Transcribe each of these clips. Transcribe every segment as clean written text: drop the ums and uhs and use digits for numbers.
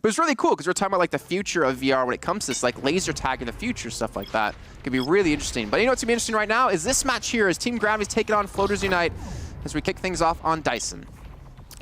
But it's really cool because we're talking about like the future of VR when it comes to this, like laser tag in the future, stuff like that. Could be really interesting. But you know what's gonna be interesting right now is this match here as Team Gravity's taking on Floaters Unite as we kick things off on Dyson.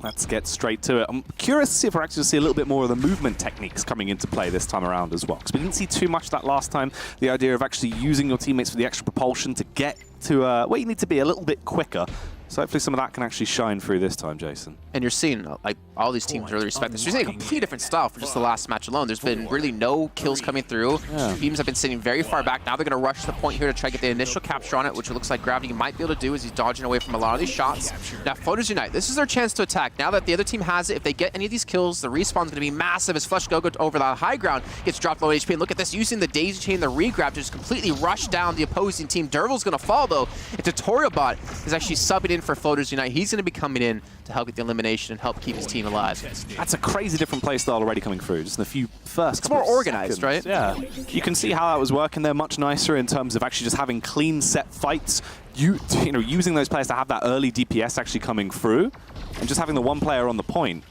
Let's get straight to it. I'm curious to see if we're actually going to see a little bit more of the movement techniques coming into play this time around as well. Because we didn't see too much of that last time. The idea of actually using your teammates for the extra propulsion to get to where you need to be a little bit quicker. So hopefully some of that can actually shine through this time, Jason. And you're seeing, like, all these teams really respect this. You're seeing a completely different style for just the last match alone. There's been really no kills coming through. Yeah. Teams have been sitting very far back. Now they're going to rush to the point here to try to get the initial capture on it, which it looks like Gravity might be able to do as he's dodging away from a lot of these shots. Now, Floaters Unite, this is their chance to attack. Now that the other team has it, if they get any of these kills, the respawn's going to be massive as Flush Go over the high ground, gets dropped low HP. And look at this, using the daisy chain, the regrab to just completely rush down the opposing team. Dervil's going to fall, though. And Tutorial Bot is actually subbing in for Floaters Unite. He's going to be coming in to help get the elimination and help keep his team alive. That's a crazy different play style already coming through. Just in the few first It's more organized, seconds. right? Yeah. You can see how that was working there much nicer in terms of actually just having clean set fights. You know, using those players to have that early DPS actually coming through and just having the one player on the point.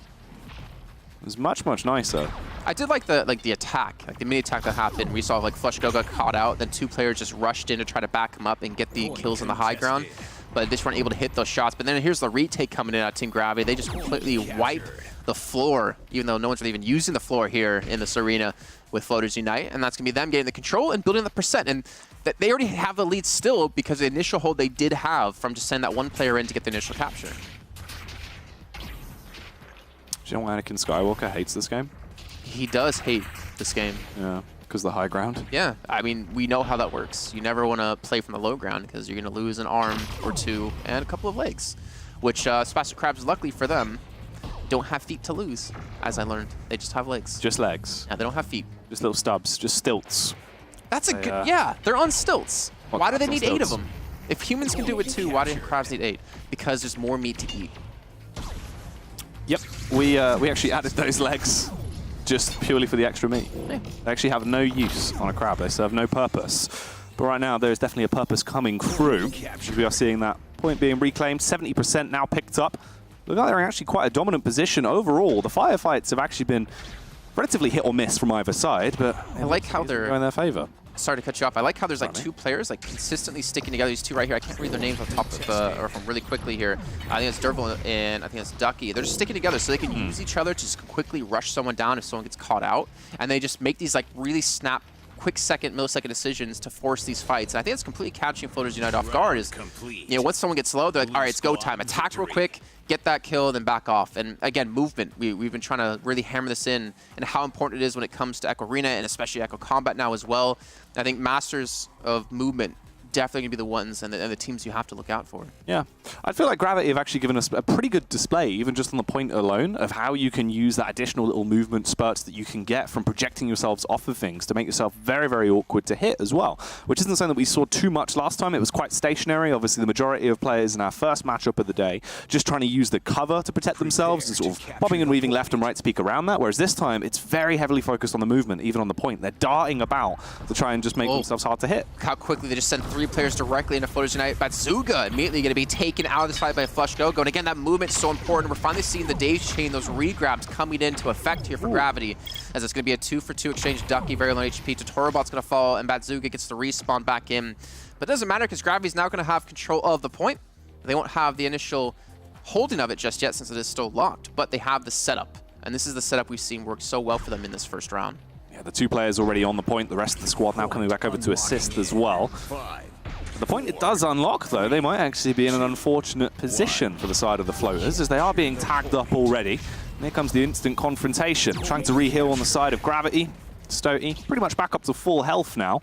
It was much, much nicer. I did like the attack, like the mini attack that happened. We saw like Flush Go got caught out, then two players just rushed in to try to back him up and get the kills on the high ground. But they just weren't able to hit those shots. But then here's the retake coming in at Team Gravity. They just completely wipe the floor, even though no one's really even using the floor here in this arena with Floaters Unite. And that's going to be them getting the control and building the percent. And they already have the lead still because the initial hold they did have from just sending that one player in to get the initial capture. Do you know why Anakin Skywalker hates this game? He does hate this game. Yeah, because the high ground. Yeah, I mean, we know how that works. You never want to play from the low ground because you're going to lose an arm or two and a couple of legs, which Spastic Crabs, luckily for them, don't have feet to lose, as I learned. They just have legs. Just legs. Yeah, they don't have feet. Just little stubs. Just stilts. That's a good, yeah, they're on stilts. Well, Why do they on need 8 of stilts. them? If humans can do it too, why do crabs need 8? Because there's more meat to eat. Yep, we actually added those legs just purely for the extra meat. Yeah. They actually have no use on a crab. They serve no purpose. But right now, there is definitely a purpose coming through. We are seeing that point being reclaimed. 70% now picked up. Look like they're in actually quite a dominant position overall. The firefights have actually been relatively hit or miss from either side, but I like how they're... going in their favor. Sorry to cut you off. I like how there's like 2 players like consistently sticking together. These 2 right here. I can't read their names off the top of or from really quickly here. I think it's Derbil and I think it's Ducky. They're just sticking together so they can use each other to just quickly rush someone down if someone gets caught out. And they just make these like really snap, quick millisecond decisions to force these fights. And I think it's completely catching Floaters Unite off guard. Is, you know, once someone gets low, they're like, all right, it's go time. Attack real quick, get that kill, then back off. And again, movement. We've been trying to really hammer this in and how important it is when it comes to Echo Arena and especially Echo Combat now as well. I think masters of movement definitely going to be the ones and the teams you have to look out for. Yeah. I feel like Gravity have actually given us a pretty good display, even just on the point alone, of how you can use that additional little movement spurts that you can get from projecting yourselves off of things to make yourself very, very awkward to hit as well, which isn't something that we saw too much last time. It was quite stationary. Obviously, the majority of players in our first matchup of the day just trying to use the cover to protect themselves and sort of bobbing and weaving left and right to peek around that, whereas this time, it's very heavily focused on the movement, even on the point. They're darting about to try and just make themselves hard to hit. How quickly they just send 3 players directly into Floaters Unite. Batsuga immediately going to be taken out of this fight by Flush Go. And again, that movement's so important. We're finally seeing the daisy chain, those regrabs coming into effect here for Gravity, as it's going to be a 2-for-2 exchange. Ducky, very low HP. Tutorialbot's going to fall, and Batsuga gets the respawn back in. But it doesn't matter because Gravity's now going to have control of the point. They won't have the initial holding of it just yet since it is still locked, but they have the setup. And this is the setup we've seen work so well for them in this first round. Yeah, the 2 players already on the point. The rest of the squad now coming back over to assist as well. The point it does unlock, though, they might actually be in an unfortunate position for the side of the Floaters, as they are being tagged up already. And here comes the instant confrontation. Trying to re-heal on the side of Gravity. Stoty, pretty much back up to full health now.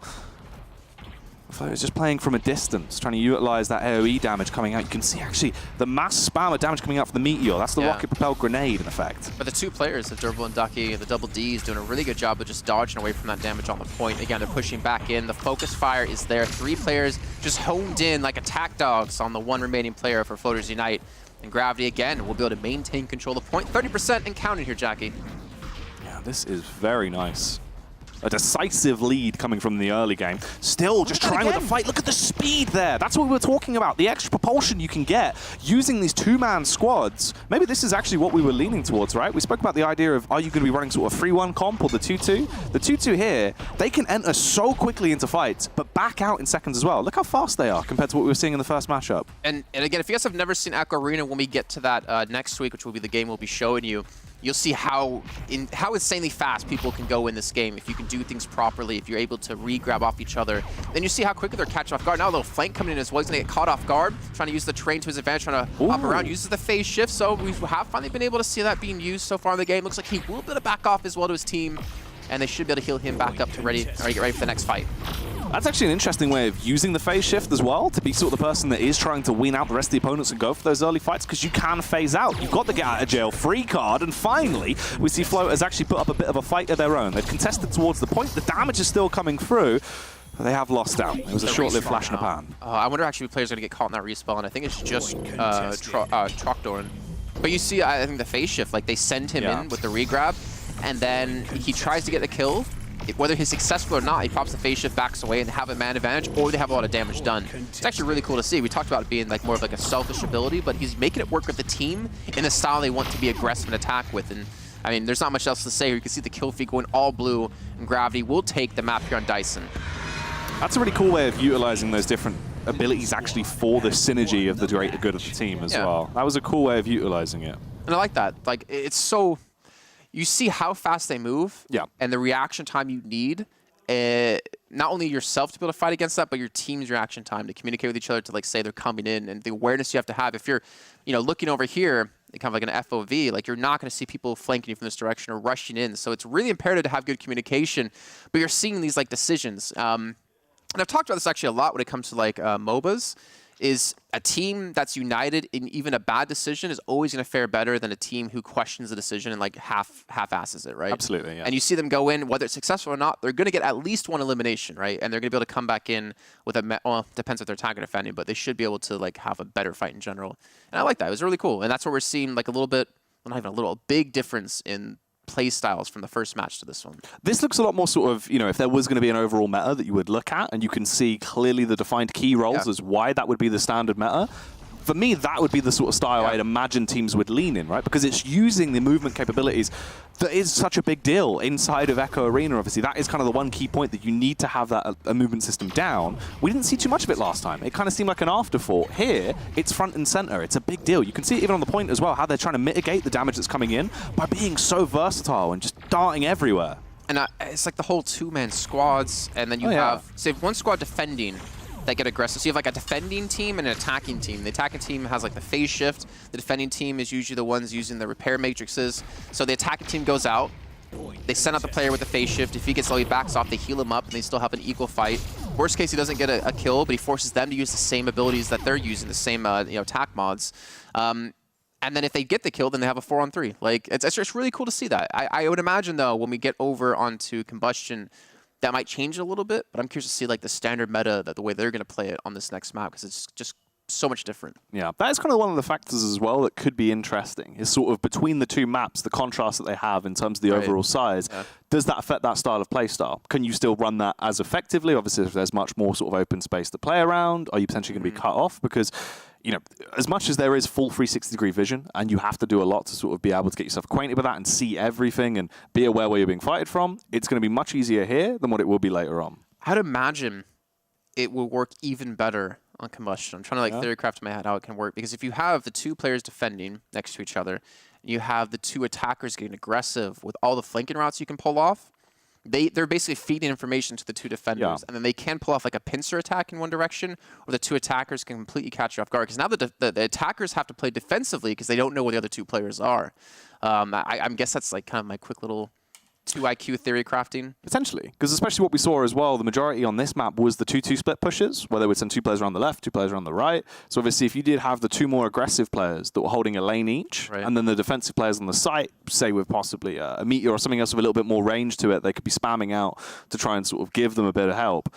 Floaters just playing from a distance, trying to utilize that AoE damage coming out. You can see, actually, the mass spam of damage coming out from the Meteor. That's the rocket-propelled grenade, in effect. But the 2 players, the Derbil and Ducky, the Double D's, doing a really good job of just dodging away from that damage on the point. Again, they're pushing back in. The focus fire is there. 3 players just honed in like attack dogs on the 1 remaining player for Floaters Unite. And Gravity, again, will be able to maintain control of the point. 30% and counting here, Jackie. Yeah, this is very nice. a decisive lead coming from the early game. Still just trying with the fight. Look at the speed there. That's what we were talking about. The extra propulsion you can get using these two-man squads. Maybe this is actually what we were leaning towards, right? We spoke about the idea of, are you going to be running sort of 3-1 comp or the 2-2? The 2-2 here, they can enter so quickly into fights, but back out in seconds as well. Look how fast they are compared to what we were seeing in the first matchup. And again, if you guys have never seen Echo Arena, when we get to that next week, which will be the game we'll be showing you, you'll see how insanely fast people can go in this game. If you can do things properly, if you're able to re-grab off each other, then you see how quickly they're catching off guard. Now a little flank coming in as well. He's going to get caught off guard, trying to use the terrain to his advantage, trying to hop around, uses the phase shift. So we have finally been able to see that being used so far in the game. Looks like he will be able to back off as well to his team, and they should be able to heal him back up to get ready for the next fight. That's actually an interesting way of using the phase shift as well, to be sort of the person that is trying to wean out the rest of the opponents and go for those early fights, because you can phase out. You've got the get out of jail free card, and finally we see Floaters actually put up a bit of a fight of their own. They've contested towards the point. The damage is still coming through, but they have lost out. It was a short-lived flash in the pan. I wonder actually if players are going to get caught in that respawn. I think it's just Trogdor. But you see, I think the phase shift, like they send him in with the regrab, and then he tries to get the kill. Whether he's successful or not, he pops the phase shift, backs away, and they have a man advantage, or they have a lot of damage done. It's actually really cool to see. We talked about it being like more of like a selfish ability, but he's making it work with the team in the style they want to be aggressive and attack with. And I mean, there's not much else to say. You can see the kill feed going all blue, and Gravity will take the map here on Dyson. That's a really cool way of utilizing those different abilities actually for the synergy of the greater good of the team as well. That was a cool way of utilizing it. And I like that. Like, it's so... You see how fast they move, and the reaction time you need, not only yourself to be able to fight against that, but your team's reaction time to communicate with each other, to like say they're coming in, and the awareness you have to have. If you're, looking over here, kind of like an FOV, like you're not going to see people flanking you from this direction or rushing in. So it's really imperative to have good communication, but you're seeing these like decisions. And I've talked about this actually a lot when it comes to like MOBAs. Is a team that's united in even a bad decision is always going to fare better than a team who questions the decision and like half-asses it, right? Absolutely, yeah. And you see them go in, whether it's successful or not, they're going to get at least one elimination, right? And they're going to be able to come back in with well, depends if they're attack or defending, but they should be able to like have a better fight in general. And I like that. It was really cool. And that's what we're seeing, like a little bit, well, not even a little, a big difference in play styles from the first match to this one. This looks a lot more sort of, if there was going to be an overall meta that you would look at, and you can see clearly the defined key roles as why that would be the standard meta. For me, that would be the sort of style I'd imagine teams would lean in, right? Because it's using the movement capabilities that is such a big deal inside of Echo Arena, obviously. That is kind of the one key point that you need to have that a movement system down. We didn't see too much of it last time. It kind of seemed like an afterthought. Here, it's front and center. It's a big deal. You can see it even on the point as well, how they're trying to mitigate the damage that's coming in by being so versatile and just darting everywhere. And it's like the whole two-man squads, and then you have, say, one squad defending, that get aggressive. So you have like a defending team and an attacking team. The attacking team has like the phase shift. The defending team is usually the ones using the repair matrices. So the attacking team goes out. They send out the player with the phase shift. If he gets low, he backs off. They heal him up, and they still have an equal fight. Worst case, he doesn't get a kill, but he forces them to use the same abilities that they're using, the same attack mods. And then if they get the kill, then they have a 4-on-3. Like it's just really cool to see that. I would imagine though, when we get over onto Combustion, that might change a little bit, but I'm curious to see like the standard meta, the way they're going to play it on this next map, because it's just so much different. Yeah, that is kind of one of the factors as well that could be interesting, is sort of between the two maps, the contrast that they have in terms of the overall size. Does that affect that style of play style? Can you still run that as effectively? Obviously, if there's much more sort of open space to play around, are you potentially going to be cut off? Because as much as there is full 360-degree vision, and you have to do a lot to sort of be able to get yourself acquainted with that and see everything and be aware where you're being fighted from, it's going to be much easier here than what it will be later on. I'd imagine it will work even better on Combustion. I'm trying to like theorycraft in my head how it can work, because if you have the two players defending next to each other, and you have the two attackers getting aggressive with all the flanking routes you can pull off, they're basically feeding information to the two defenders, and then they can pull off like a pincer attack in one direction, or the two attackers can completely catch you off guard. Because now the attackers have to play defensively because they don't know where the other two players are. I guess that's like kind of my quick little 2 IQ theory crafting. Potentially, because especially what we saw as well, the majority on this map was the 2-2 split pushes, where they would send 2 players around the left, 2 players around the right. So obviously, if you did have the 2 more aggressive players that were holding a lane each, and then the defensive players on the site, say with possibly a meteor or something else with a little bit more range to it, they could be spamming out to try and sort of give them a bit of help.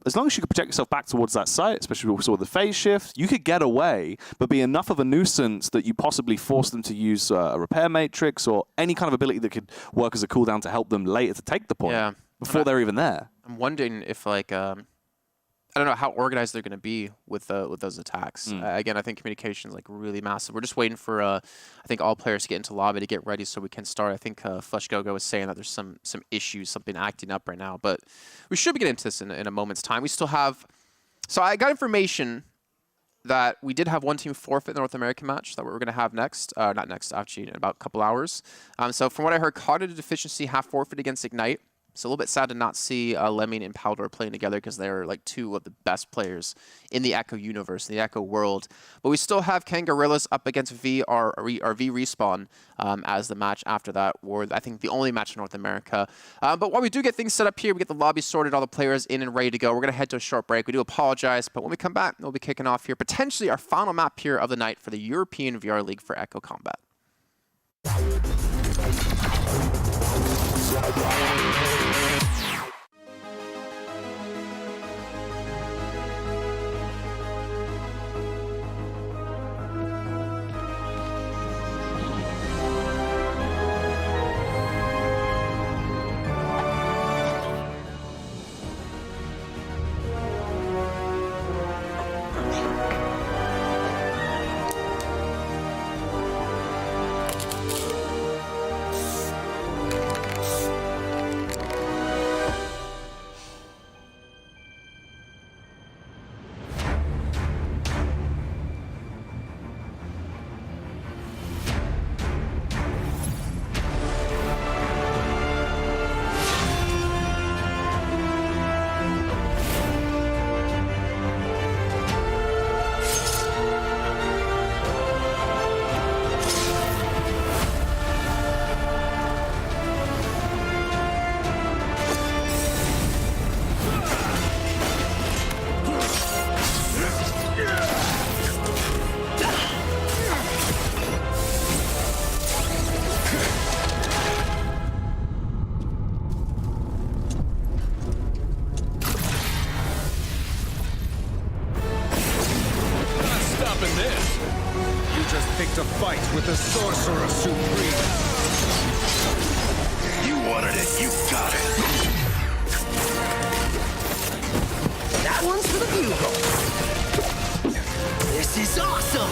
As long as you could project yourself back towards that site, especially what we saw with the phase shift, you could get away, but be enough of a nuisance that you possibly force them to use a repair matrix or any kind of ability that could work as a cooldown to help them later to take the point. Yeah. before they're even there. I'm wondering if, like, I don't know how organized they're going to be with those attacks. Again, I think communication is like really massive. We're just waiting for I think all players to get into lobby to get ready so we can start. I think Flush Gogo was saying that there's some issues, something acting up right now, but we should be getting into this in a moment's time. We still have. So I got information that we did have one team forfeit the North American match that we're going to have next. Not next, actually, in about a couple hours. So from what I heard, Cognitive Deficiency have forfeit against Ignite. It's a little bit sad to not see Lemming and Powder playing together because they're like two of the best players in the Echo universe, in the Echo world. But we still have Kangarillas up against V Respawn as the match after that, or I think the only match in North America. But while we do get things set up here, we get the lobby sorted, all the players in and ready to go. We're going to head to a short break. We do apologize, but when we come back, we'll be kicking off here potentially our final map here of the night for the European VR League for Echo Combat. Picked a fight with the Sorcerer Supreme. You wanted it, you got it. That one's for the bugle. This is awesome!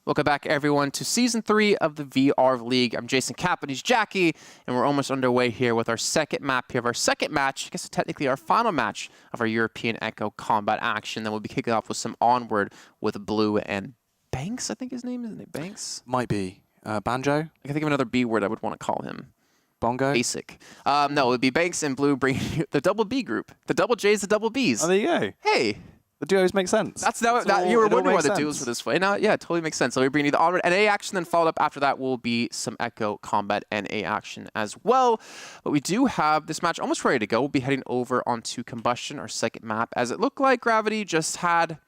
Welcome back, everyone, to Season 3 of the VR League. I'm Jason Kapp, and he's Jackie, and we're almost underway here with our second map here of our second match, I guess technically our final match of our European Echo combat action. Then we'll be kicking off with some Onward with Blue and Banks, I think his name is. Isn't it Banks? Might be. Banjo? I can think of another B word I would want to call him. Bongo? Basic. No, it would be Banks and Blue bringing you the double B group. The double J's, the double B's. Oh, there you go. Hey. The duos make sense. That's you were wondering why the duos were this way. Now, yeah, it totally makes sense. So we bring you the Onward NA action, then followed up after that will be some Echo Combat NA action as well. But we do have this match almost ready to go. We'll be heading over onto Combustion, our second map, as it looked like Gravity just had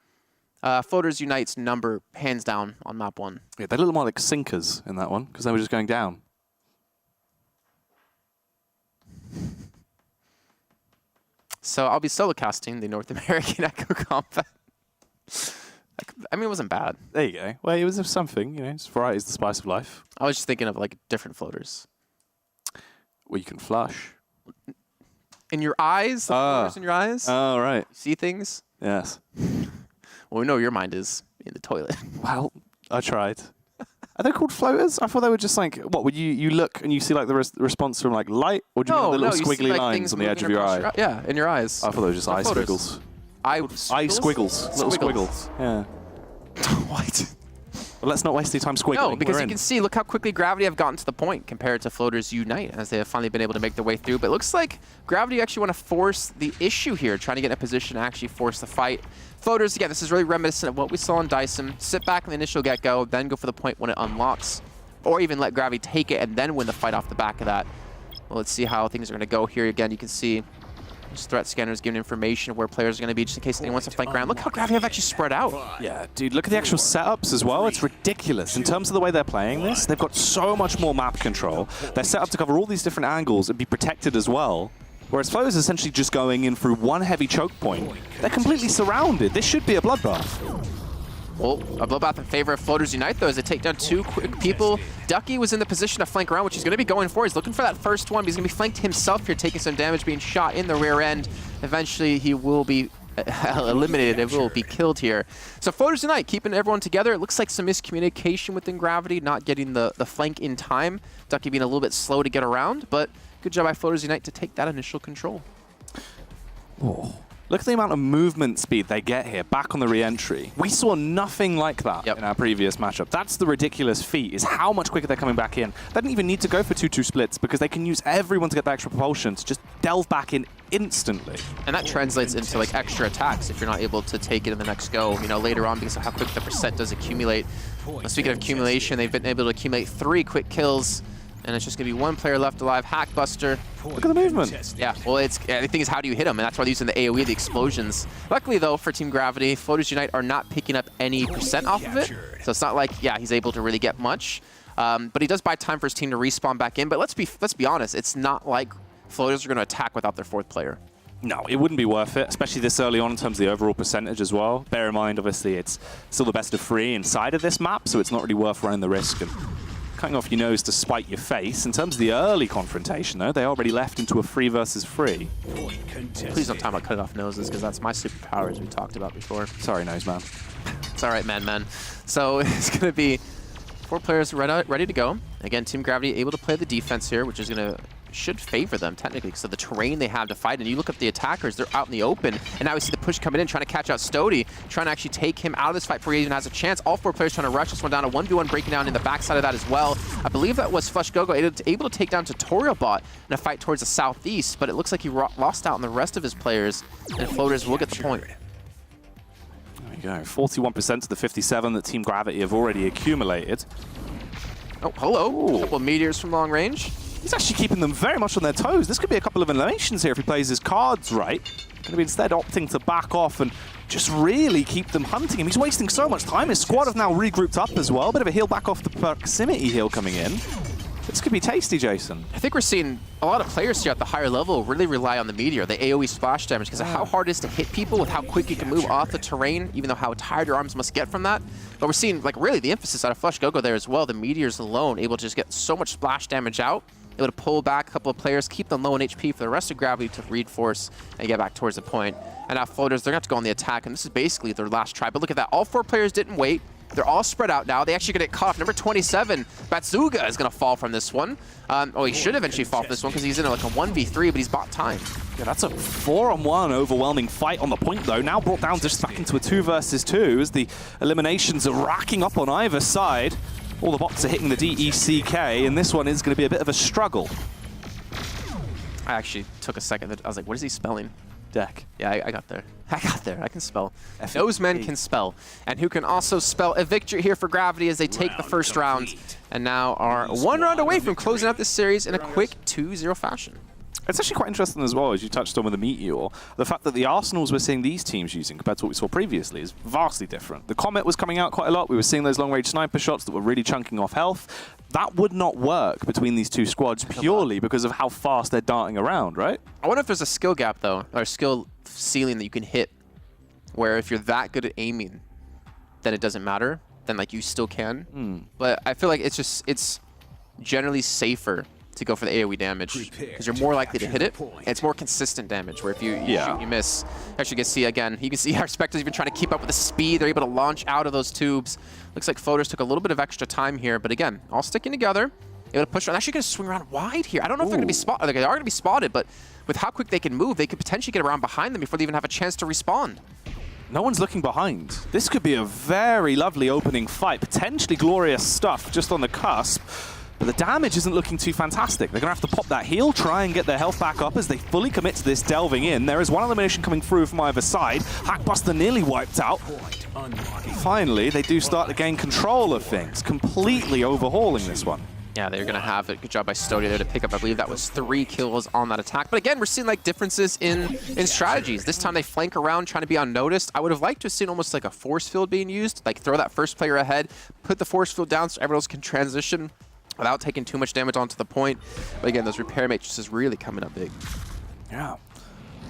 Floaters Unite's number hands down on map 1. Yeah, they're a little more like sinkers in that one, because they were just going down. So I'll be solo casting the North American Echo Combat. I mean, it wasn't bad. There you go. Well, it was something, you know, variety is the spice of life. I was just thinking of like different floaters. Well, you can flush. In your eyes? The floaters in your eyes? Oh, right. See things? Yes. Well, we know your mind is in the toilet. Well, I tried. Are they called floaters? I thought they were just like, what, would you look and you see like the response from like light? Or do you mean the little squiggly you see, like, lines things on the edge of your moving eye? across yeah, in your eyes. I thought they were just eye floaters. squiggles. Eye squiggles? Little squiggles. Yeah. What? Well, let's not waste any time squiggling. No, because you can see, look how quickly Gravity have gotten to the point compared to Floaters Unite as they have finally been able to make their way through. But it looks like Gravity actually want to force the issue here, trying to get in a position to actually force the fight. Floaters, again, this is really reminiscent of what we saw in Dyson. Sit back in the initial get-go, then go for the point when it unlocks. Or even let Gravity take it and then win the fight off the back of that. Well, let's see how things are going to go here. Again, you can see just threat scanners giving information of where players are going to be just in case anyone wants to flank around. Look how Gravity have actually spread out. Yeah, dude, look at the actual setups as well. It's ridiculous. In terms of the way they're playing this, they've got so much more map control. They're set up to cover all these different angles and be protected as well. Whereas Flow is essentially just going in through one heavy choke point. They're completely surrounded. This should be a bloodbath. Well, a bloodbath in favor of Floaters Unite, though, as they take down 2 quick people. Ducky was in the position to flank around, which he's going to be going for. He's looking for that first one, but he's going to be flanked himself here, taking some damage, being shot in the rear end. Eventually, he will be eliminated. It will be killed here. So Floaters Unite, keeping everyone together. It looks like some miscommunication within Gravity, not getting the flank in time. Ducky being a little bit slow to get around, but good job by Floaters Unite to take that initial control. Oh. Look at the amount of movement speed they get here, back on the re-entry. We saw nothing like that in our previous matchup. That's the ridiculous feat, is how much quicker they're coming back in. They don't even need to go for 2-2 splits because they can use everyone to get the extra propulsion to just delve back in instantly. And that translates into like extra attacks if you're not able to take it in the next go, you know, later on because of how quick the percent does accumulate. Speaking of accumulation, they've been able to accumulate 3 quick kills. And it's just going to be 1 player left alive, Hackbuster. Look at the movement. Yeah, well, the thing is, how do you hit him? And that's why they're using the AoE, the explosions. Luckily, though, for Team Gravity, Floaters Unite are not picking up any percent off of it. So it's not like, yeah, he's able to really get much. But he does buy time for his team to respawn back in. But let's be honest, it's not like Floaters are going to attack without their 4th player. No, it wouldn't be worth it, especially this early on in terms of the overall percentage as well. Bear in mind, obviously, it's still the best of 3 inside of this map, so it's not really worth running the risk and cutting off your nose to spite your face. In terms of the early confrontation, though, they already left into a 3 versus 3. Please don't talk about cutting off noses, because that's my superpower, as we talked about before. Sorry, nose man. It's all right, man. So it's going to be 4 players ready to go. Again, Team Gravity able to play the defense here, which is going to should favor them technically because of the terrain they have to fight. And you look at the attackers, they're out in the open. And now we see the push coming in, trying to catch out Stody, trying to actually take him out of this fight before he even has a chance. All 4 players trying to rush this one down. A 1v1 breaking down in the backside of that as well. I believe that was Flush Gogo able to take down Tutorial Bot in a fight towards the southeast, but it looks like he lost out on the rest of his players, and Floaters will get the point. There we go. 41% to the 57 that Team Gravity have already accumulated. Oh, hello. A couple of meteors from long range. He's actually keeping them very much on their toes. This could be a couple of eliminations here if he plays his cards right. Going to be instead opting to back off and just really keep them hunting him. He's wasting so much time. His squad have now regrouped up as well. Bit of a heal back off the proximity heal coming in. This could be tasty, Jason. I think we're seeing a lot of players here at the higher level really rely on the Meteor, the AoE splash damage, because of how hard it is to hit people with how quick you can move off the terrain, even though how tired your arms must get from that. But we're seeing, like, really the emphasis out of Flush Gogo there as well. The Meteors alone able to just get so much splash damage out. able to pull back a couple of players, keep them low in HP for the rest of Gravity to reinforce and get back towards the point. And now Floaters, they're going to have to go on the attack, and this is basically their last try. But look at that. All 4 players didn't wait. They're all spread out now. They actually get caught off. Number 27, Batsuga is going to fall from this one. He should eventually fall from this one because he's in like a 1v3, but he's bought time. Yeah, that's a 4-on-1 overwhelming fight on the point, though. Now brought down just back into a 2 versus 2 as the eliminations are racking up on either side. All the bots are hitting the DECK, and this one is going to be a bit of a struggle. I actually took a second. I was like, what is he spelling? Deck. Yeah, I got there. I got there. I can spell. Those men can spell. And who can also spell a victory here for Gravity as they take the first round and now are 1 round away from closing out this series in a quick 2-0 fashion. It's actually quite interesting as well, as you touched on with the Meteor, the fact that the Arsenals we're seeing these teams using compared to what we saw previously is vastly different. The Comet was coming out quite a lot. We were seeing those long-range sniper shots that were really chunking off health. That would not work between these 2 squads purely because of how fast they're darting around, right? I wonder if there's a skill gap, though, or a skill ceiling that you can hit, where if you're that good at aiming, then it doesn't matter. Then, like, you still can. But I feel like it's generally safer to go for the AoE damage because you're more likely to hit it, and it's more consistent damage, where if you shoot, you miss. Actually, you can see, again, you can see our Spectres even trying to keep up with the speed. They're able to launch out of those tubes. Looks like Floaters took a little bit of extra time here, but again, all sticking together. Able to push around. Actually going to swing around wide here. I don't know if they're going to be spotted. They are going to be spotted, but with how quick they can move, they could potentially get around behind them before they even have a chance to respawn. No one's looking behind. This could be a very lovely opening fight. Potentially glorious stuff just on the cusp. But the damage isn't looking too fantastic. They're going to have to pop that heal, try and get their health back up as they fully commit to this delving in. There is one elimination coming through from either side. Hackbuster nearly wiped out. Finally, they do start to gain control of things, completely overhauling this one. Yeah, they're going to have it. Good job by Stodia there to pick up, I believe that was 3 kills on that attack. But again, we're seeing like differences in strategies. This time they flank around trying to be unnoticed. I would have liked to have seen almost like a force field being used, like throw that first player ahead, put the force field down so everyone else can transition without taking too much damage onto the point. But again, those repair matrices really coming up big. Yeah.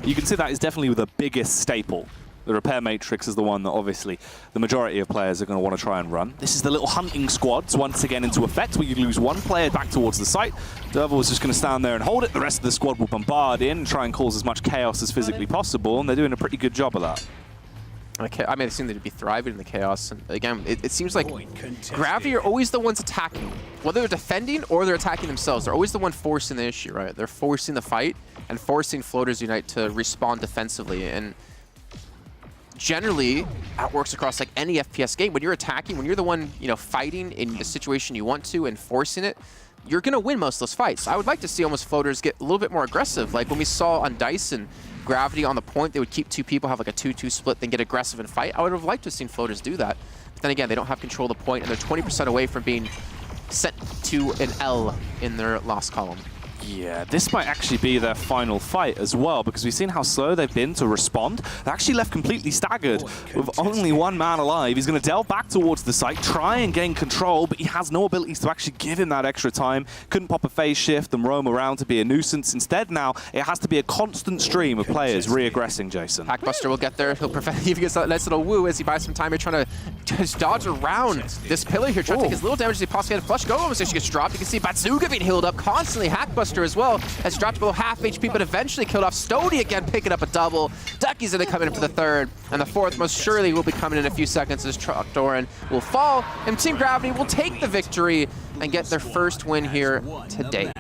You can see that is definitely the biggest staple. The repair matrix is the one that obviously the majority of players are going to want to try and run. This is the little hunting squads once again into effect, where you lose 1 player back towards the site. Devil is just going to stand there and hold it. The rest of the squad will bombard in and try and cause as much chaos as physically possible, and they're doing a pretty good job of that. Okay, I mean, it seems to be thriving in the chaos. And again, it seems like Gravity are always the ones attacking. Whether they're defending or they're attacking themselves, they're always the one forcing the issue, right? They're forcing the fight and forcing Floaters Unite to respond defensively. And generally, that works across like any FPS game. When you're attacking, when you're the one, you know, fighting in the situation you want to and forcing it, you're going to win most of those fights. I would like to see almost Floaters get a little bit more aggressive. Like when we saw on Dyson, Gravity on the point, they would keep 2 people, have like a 2-2 split, then get aggressive and fight. I would have liked to have seen Floaters do that. But then again, they don't have control of the point, and they're 20% away from being sent to an L in their loss column. Yeah, this might actually be their final fight as well, because we've seen how slow they've been to respond. They're actually left completely staggered with only 1 man alive. He's going to delve back towards the site, try and gain control, but he has no abilities to actually give him that extra time. Couldn't pop a phase shift and roam around to be a nuisance. Instead now, it has to be a constant stream of players re-aggressing Jason. Hackbuster will get there. He'll prevent, he gets that nice little woo as he buys some time here, trying to just dodge around this pillar here, trying to take as little damage as he possibly can. Flush go almost actually gets dropped. You can see Batsuga being healed up constantly. Hackbuster as well has dropped below half HP, but eventually killed off. Stody again picking up a double. Ducky's going to come in for the 3rd, and the 4th most surely will be coming in a few seconds as Doran will fall, and Team Gravity will take the victory and get their first win here today.